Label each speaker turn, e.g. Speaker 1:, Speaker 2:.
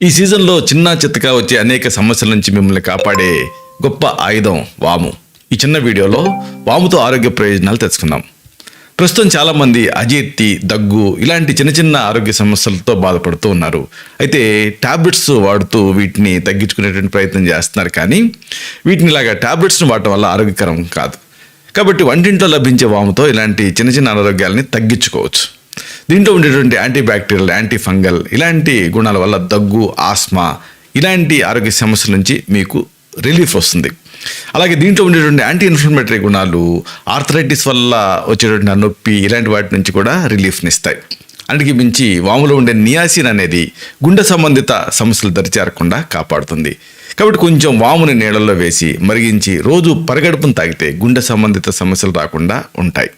Speaker 1: ఈ సీజన్లో చిన్న చిత్తగా వచ్చే అనేక సమస్యల నుంచి మిమ్మల్ని కాపాడే గొప్ప ఆయుధం వాము. ఈ చిన్న వీడియోలో వాముతో ఆరోగ్య ప్రయోజనాలు తెలుసుకుందాం. ప్రస్తుతం చాలామంది అజీర్తి, దగ్గు ఇలాంటి చిన్న చిన్న ఆరోగ్య సమస్యలతో బాధపడుతూ ఉన్నారు. అయితే టాబ్లెట్స్ వాడుతూ వీటిని తగ్గించుకునేటువంటి ప్రయత్నం చేస్తున్నారు. కానీ వీటిని ఇలాగా టాబ్లెట్స్ని వాడటం వల్ల ఆరోగ్యకరం కాదు. కాబట్టి వంటింట్లో లభించే వాముతో ఇలాంటి చిన్న చిన్న అనారోగ్యాలని తగ్గించుకోవచ్చు. దీంట్లో ఉండేటువంటి యాంటీబ్యాక్టీరియల్, యాంటీ ఫంగల్ ఇలాంటి గుణాల వల్ల దగ్గు, ఆస్మా ఇలాంటి ఆరోగ్య సమస్యల నుంచి మీకు రిలీఫ్ వస్తుంది. అలాగే దీంట్లో ఉండేటువంటి యాంటీ ఇన్ఫ్లమేటరీ గుణాలు ఆర్థరైటిస్ వల్ల వచ్చేటువంటి నొప్పి ఇలాంటి వాటి నుంచి కూడా రిలీఫ్ని ఇస్తాయి. అన్నిటికీ మించి వాములో ఉండే నియాసిన్ అనేది గుండె సంబంధిత సమస్యలు దరిచేరకుండా కాపాడుతుంది. కాబట్టి కొంచెం వాముని నీళ్ళల్లో వేసి మరిగించి రోజు పరగడుపును తాగితే గుండె సంబంధిత సమస్యలు రాకుండా ఉంటాయి.